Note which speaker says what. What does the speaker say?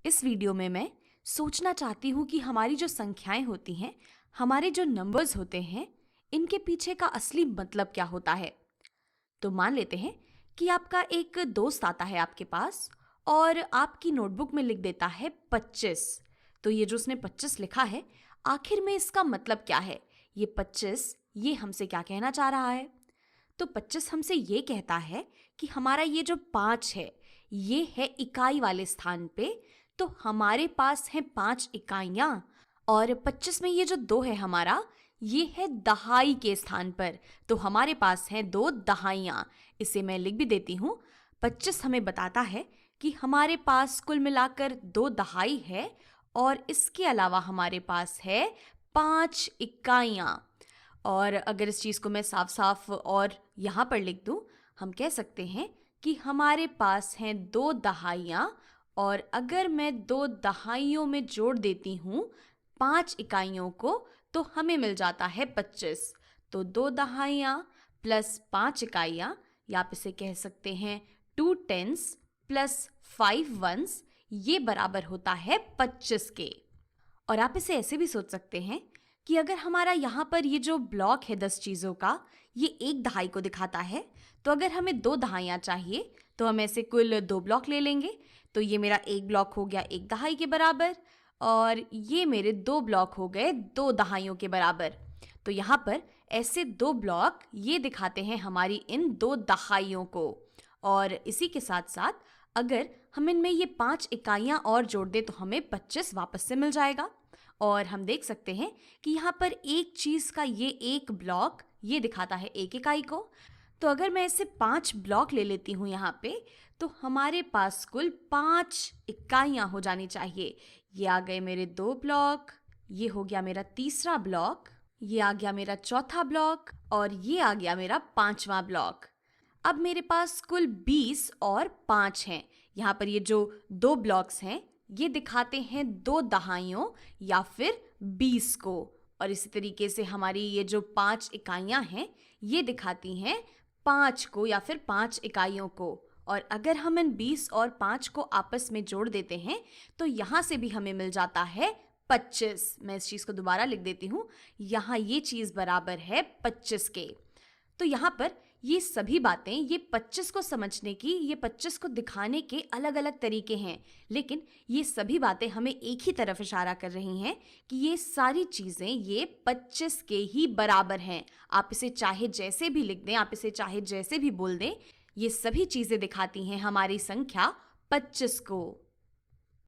Speaker 1: इस वीडियो में मैं सोचना चाहती हूँ कि हमारी जो संख्याएं होती हैं, हमारे जो नंबर्स होते हैं, इनके पीछे का असली मतलब क्या होता है। तो मान लेते हैं कि आपका एक दोस्त आता है आपके पास और आपकी नोटबुक में लिख देता है 25। तो ये जो उसने 25 लिखा है, आखिर में इसका मतलब क्या है? ये 25 ये हमसे क्या कहना चाह रहा है? तो 25 हमसे ये कहता है कि हमारा ये जो 5 है, ये है इकाई वाले स्थान पे। तो हमारे पास है 5 इकाइयाँ, और 25 में ये जो 2 है हमारा, ये है दहाई के स्थान पर। तो हमारे पास है 2 दहाइयाँ। इसे मैं लिख भी देती हूँ। 25 हमें बताता है कि हमारे पास कुल मिलाकर 2 दहाई है, और इसके अलावा हमारे पास है 5 इकाइयाँ। और अगर इस चीज़ को मैं साफ साफ और यहाँ पर लिख दूँ, हम कह सकते हैं कि हमारे पास हैं 2 दहाइयाँ, और अगर मैं 2 दहाइयों में जोड़ देती हूँ 5 इकाइयों को, तो हमें मिल जाता है 25। तो 2 दहाइयाँ प्लस 5 इकाइयाँ, या आप इसे कह सकते हैं 2 टेंस प्लस 5 वंस, ये बराबर होता है 25 के। और आप इसे ऐसे भी सोच सकते हैं कि अगर हमारा यहाँ पर ये जो ब्लॉक है 10 चीज़ों का, ये एक दहाई को दिखाता है, तो अगर हमें 2 दहाइयाँ चाहिए तो हम ऐसे कुल 2 ब्लॉक ले लेंगे। तो ये मेरा एक ब्लॉक हो गया 1 दहाई के बराबर, और ये मेरे 2 ब्लॉक हो गए 2 दहाइयों के बराबर। तो यहाँ पर ऐसे 2 ब्लॉक ये दिखाते हैं हमारी इन 2 दहाइयों को। और इसी के साथ साथ अगर हम इनमें ये 5 इकाइयाँ और जोड़ दें तो हमें 25 वापस से मिल जाएगा। और हम देख सकते हैं कि यहाँ पर एक चीज़ का ये एक ब्लॉक ये दिखाता है 1 इकाई को। तो अगर मैं इसे 5 ब्लॉक ले लेती हूँ यहाँ पे, तो हमारे पास कुल 5 इकाइयाँ हो जानी चाहिए। ये आ गए मेरे 2 ब्लॉक, ये हो गया मेरा तीसरा ब्लॉक, ये आ गया मेरा चौथा ब्लॉक, और ये आ गया मेरा 5वां ब्लॉक। अब मेरे पास कुल 20 और 5 हैं। यहाँ पर ये जो 2 ब्लॉक्स हैं, ये दिखाते हैं 2 दहाइयों या फिर 20 को। और इसी तरीके से हमारी ये जो 5 इकाइयाँ हैं, ये दिखाती हैं 5 को या फिर 5 इकाइयों को। और अगर हम इन 20 और 5 को आपस में जोड़ देते हैं तो यहाँ से भी हमें मिल जाता है 25। मैं इस चीज़ को दोबारा लिख देती हूँ। यहाँ ये चीज़ बराबर है 25 के। तो यहाँ पर ये सभी बातें, ये 25 को समझने की, ये 25 को दिखाने के अलग अलग तरीके हैं, लेकिन ये सभी बातें हमें एक ही तरफ इशारा कर रही हैं कि ये सारी चीज़ें ये 25 के ही बराबर हैं। आप इसे चाहे जैसे भी लिख दें, आप इसे चाहे जैसे भी बोल दें, ये सभी चीज़ें दिखाती हैं हमारी संख्या 25 को।